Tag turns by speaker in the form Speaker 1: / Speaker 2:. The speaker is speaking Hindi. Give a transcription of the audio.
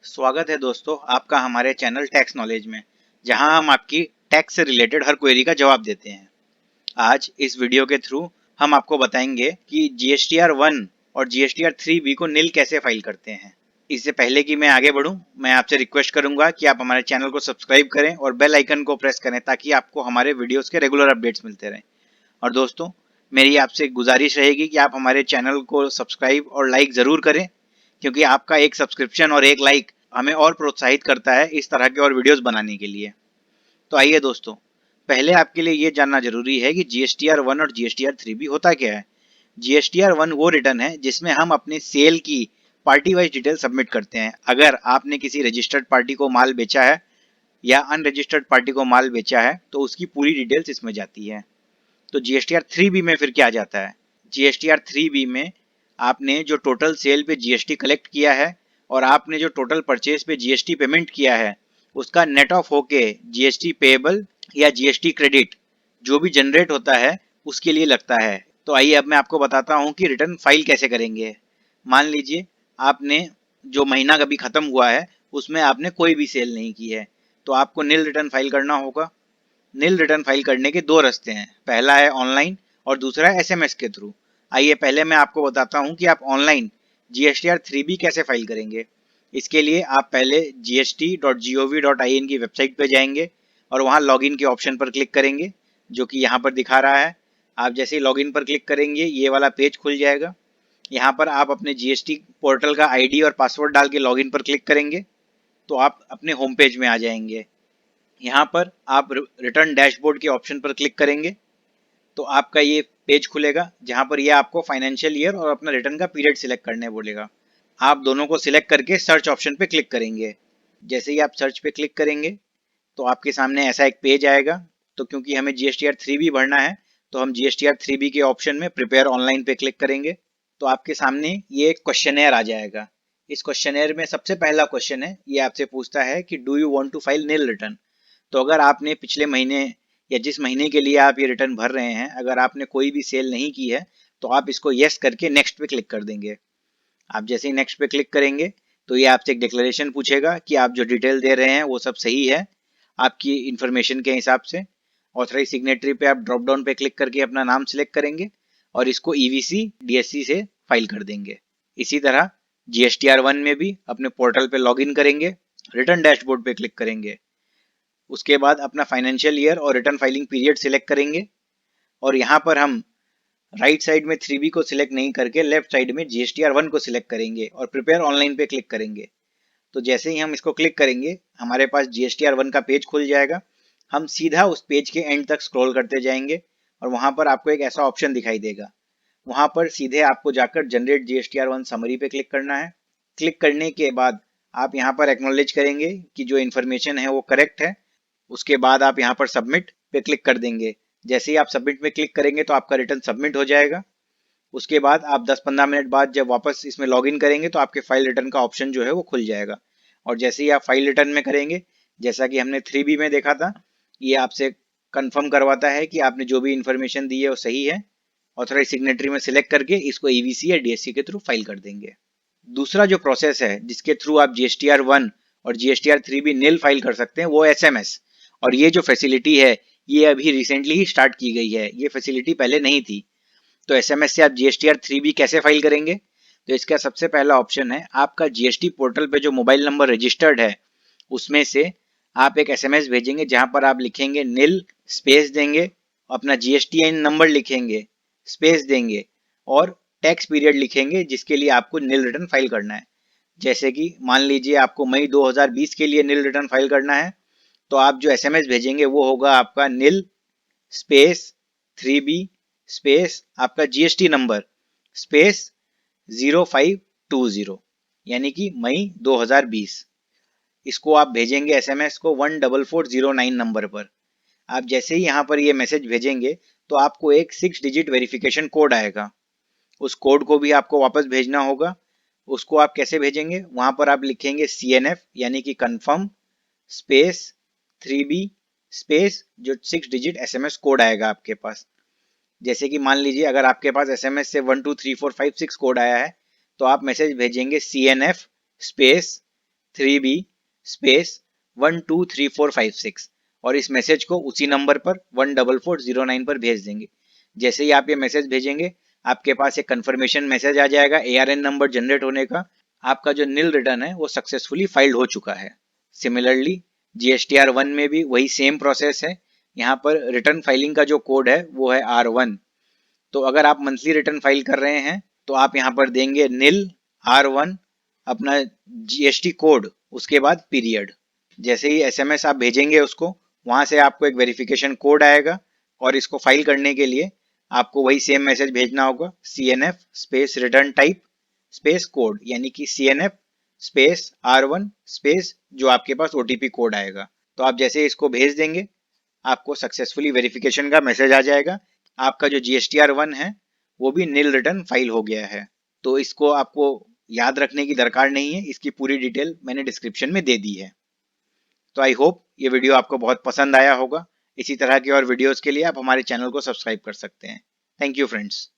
Speaker 1: स्वागत है दोस्तों आपका हमारे चैनल टैक्स नॉलेज में, जहां हम आपकी टैक्स से रिलेटेड हर क्वेरी का जवाब देते हैं। आज इस वीडियो के थ्रू हम आपको बताएंगे कि जीएसटीआर 1 और जीएसटीआर 3B को निल कैसे फाइल करते हैं। इससे पहले कि मैं आगे बढ़ूं, मैं आपसे रिक्वेस्ट करूंगा कि आप हमारे चैनल को सब्सक्राइब करें और बेल आइकन को प्रेस करें ताकि आपको हमारे वीडियोस के रेगुलर अपडेट्स मिलते रहें। और दोस्तों, मेरी आपसे गुजारिश रहेगी कि आप हमारे चैनल को सब्सक्राइब और लाइक ज़रूर करें, क्योंकि आपका एक सब्सक्रिप्शन और एक लाइक हमें और प्रोत्साहित करता है इस तरह के और वीडियोस बनाने के लिए। तो आइए दोस्तों, पहले आपके लिए ये जानना जरूरी है कि जीएसटीआर 1 और जीएसटीआर 3B होता क्या है। जीएसटीआर 1 वो रिटर्न है जिसमें हम अपने सेल की पार्टी वाइज डिटेल सबमिट करते हैं। अगर आपने किसी रजिस्टर्ड पार्टी को माल बेचा है या अनरजिस्टर्ड पार्टी को माल बेचा है तो उसकी पूरी डिटेल्स इसमें जाती है। तो जीएसटीआर 3B में फिर क्या जाता है? जीएसटीआर 3B में आपने जो टोटल सेल पे जीएसटी कलेक्ट किया है और आपने जो टोटल परचेज पे जीएसटी पेमेंट किया है, उसका नेट ऑफ होके जीएसटी पेएबल या जीएसटी क्रेडिट जो भी जनरेट होता है उसके लिए लगता है। तो आइए अब मैं आपको बताता हूँ कि रिटर्न फाइल कैसे करेंगे। मान लीजिए आपने जो महीना कभी खत्म हुआ है उसमें आपने कोई भी सेल नहीं की है, तो आपको निल रिटर्न फाइल करना होगा। निल रिटर्न फाइल करने के दो रास्ते हैं, पहला है ऑनलाइन और दूसरा है एसएमएस के थ्रू। आइए पहले मैं आपको बताता हूं कि आप ऑनलाइन जीएसटीआर 3B कैसे फाइल करेंगे। इसके लिए आप पहले gst.gov.in की वेबसाइट पे जाएंगे और वहां लॉगिन के ऑप्शन पर क्लिक करेंगे, जो कि यहाँ पर दिखा रहा है। आप जैसे ही लॉगिन पर क्लिक करेंगे ये वाला पेज खुल जाएगा। यहाँ पर आप अपने जीएसटी पोर्टल का आईडी और पासवर्ड डाल के लॉगिन पर क्लिक करेंगे तो आप अपने होम पेज में आ जाएंगे। यहाँ पर आप रिटर्न डैशबोर्ड के ऑप्शन पर क्लिक करेंगे तो आपका ये पेज खुलेगा, जहाँ पर ये आपको फाइनेंशियल ईयर और अपना रिटर्न का पीरियड सिलेक्ट करने बोलेगा। आप दोनों को सिलेक्ट करके सर्च ऑप्शन पे क्लिक करेंगे। जैसे ही आप सर्च पे क्लिक करेंगे तो आपके सामने ऐसा एक पेज आएगा। तो क्योंकि हमें जीएसटीआर 3B भरना है तो हम जीएसटीआर 3B के ऑप्शन में प्रिपेयर ऑनलाइन पे क्लिक करेंगे। तो आपके सामने ये एक क्वेश्चनेयर आ जाएगा। इस क्वेश्चनेयर में सबसे पहला क्वेश्चन है, ये आपसे पूछता है कि do you want to file nil return. तो अगर आपने पिछले महीने या जिस महीने के लिए आप ये रिटर्न भर रहे हैं, अगर आपने कोई भी सेल नहीं की है तो आप इसको यस करके नेक्स्ट पे क्लिक कर देंगे। आप जैसे ही नेक्स्ट पे क्लिक करेंगे तो ये आपसे एक डिक्लेरेशन पूछेगा कि आप जो डिटेल दे रहे हैं वो सब सही है आपकी इंफॉर्मेशन के हिसाब से। ऑथराइज सिग्नेटरी पे आप ड्रॉप डाउन पे क्लिक करके अपना नाम सिलेक्ट करेंगे और इसको ईवीसी डीएससी से फाइल कर देंगे। इसी तरह जीएसटीआर 1 में भी अपने पोर्टल पे लॉग इन करेंगे, रिटर्न डैशबोर्ड पे क्लिक करेंगे, उसके बाद अपना फाइनेंशियल ईयर और रिटर्न फाइलिंग पीरियड सिलेक्ट करेंगे और यहाँ पर हम राइट साइड में 3B को सिलेक्ट नहीं करके लेफ्ट साइड में जीएसटीआर 1 को सिलेक्ट करेंगे और प्रिपेयर ऑनलाइन पे क्लिक करेंगे। तो जैसे ही हम इसको क्लिक करेंगे हमारे पास जीएसटीआर 1 का पेज खुल जाएगा। हम सीधा उस पेज के एंड तक स्क्रॉल करते जाएंगे और वहां पर आपको एक ऐसा ऑप्शन दिखाई देगा। वहां पर सीधे आपको जाकर जनरेट जीएसटीआर 1 समरी पे क्लिक करना है। क्लिक करने के बाद आप यहाँ पर एक्नॉलेज करेंगे कि जो इन्फॉर्मेशन है वो करेक्ट है। उसके बाद आप यहाँ पर सबमिट पे क्लिक कर देंगे। जैसे ही आप सबमिट पे क्लिक करेंगे तो आपका रिटर्न सबमिट हो जाएगा। उसके बाद आप 10-15 मिनट बाद जब वापस इसमें लॉगिन करेंगे तो आपके फाइल रिटर्न का ऑप्शन जो है वो खुल जाएगा। और जैसे ही आप फाइल रिटर्न में करेंगे, जैसा कि हमने 3B में देखा था, ये आपसे कंफर्म करवाता है कि आपने जो भी इंफॉर्मेशन दी है वो सही है। ऑथराइज सिग्नेटरी में सिलेक्ट करके इसको ईवीसी या डीएससी के थ्रू फाइल कर देंगे। दूसरा जो प्रोसेस है जिसके थ्रू आप जीएसटीआर 1 और जीएसटीआर 3B निल फाइल कर सकते हैं वो एसएमएस। और ये जो फैसिलिटी है ये अभी रिसेंटली ही स्टार्ट की गई है, ये फैसिलिटी पहले नहीं थी। तो एसएमएस से आप जीएसटीआर 3B कैसे फाइल करेंगे? तो इसका सबसे पहला ऑप्शन है, आपका जीएसटी पोर्टल पे जो मोबाइल नंबर रजिस्टर्ड है उसमें से आप एक एसएमएस भेजेंगे जहां पर आप लिखेंगे निल, स्पेस देंगे, अपना जीएसटीएन नंबर लिखेंगे, स्पेस देंगे और टैक्स पीरियड लिखेंगे जिसके लिए आपको निल रिटर्न फाइल करना है। जैसे कि मान लीजिए आपको मई 2020 के लिए निल रिटर्न फाइल करना है, तो आप जो एसएमएस भेजेंगे वो होगा आपका निल स्पेस 3B स्पेस आपका जीएसटी नंबर स्पेस 0520, यानी कि मई 2020। इसको आप भेजेंगे एसएमएस को 14409 नंबर पर। आप जैसे ही यहाँ पर ये मैसेज भेजेंगे तो आपको एक 6 डिजिट वेरिफिकेशन कोड आएगा। उस कोड को भी आपको वापस भेजना होगा। उसको आप कैसे भेजेंगे? वहां पर आप लिखेंगे CNF यानी कि कंफर्म स्पेस 3B स्पेस जो 6 डिजिट एसएमएस कोड आएगा आपके पास। जैसे कि मान लीजिए अगर आपके पास एसएमएस से 123456 कोड आया है तो आप मैसेज भेजेंगे CNF स्पेस 3B स्पेस 123456 और इस मैसेज को उसी नंबर पर 14409 पर भेज देंगे। जैसे ही आप ये मैसेज भेजेंगे आपके पास एक कंफर्मेशन मैसेज आ जाएगा ARN नंबर जनरेट होने का। आपका जो नील रिटर्न है वो सक्सेसफुली फाइल्ड हो चुका है। सिमिलरली GSTR 1 में भी वही सेम प्रोसेस है। यहाँ पर रिटर्न फाइलिंग का जो कोड है वो है R1। तो अगर आप मंथली रिटर्न फाइल कर रहे हैं तो आप यहाँ पर देंगे नील R1 अपना GST कोड, उसके बाद पीरियड। जैसे ही SMS आप भेजेंगे उसको, वहां से आपको एक वेरिफिकेशन कोड आएगा और इसको फाइल करने के लिए आपको वही सेम मैसेज भेजना होगा, CNF space return type space code, यानी कि CNF स्पेस R1 स्पेस जो आपके पास OTP कोड आएगा। तो आप जैसे इसको भेज देंगे आपको सक्सेसफुली वेरिफिकेशन का मैसेज आ जाएगा। आपका जो GSTR 1 है वो भी नील रिटर्न फाइल हो गया है। तो इसको आपको याद रखने की दरकार नहीं है, इसकी पूरी डिटेल मैंने डिस्क्रिप्शन में दे दी है। तो आई होप ये वीडियो आपको बहुत पसंद आया होगा। इसी तरह की और वीडियोस के लिए आप हमारे चैनल को सब्सक्राइब कर सकते हैं। Thank you friends.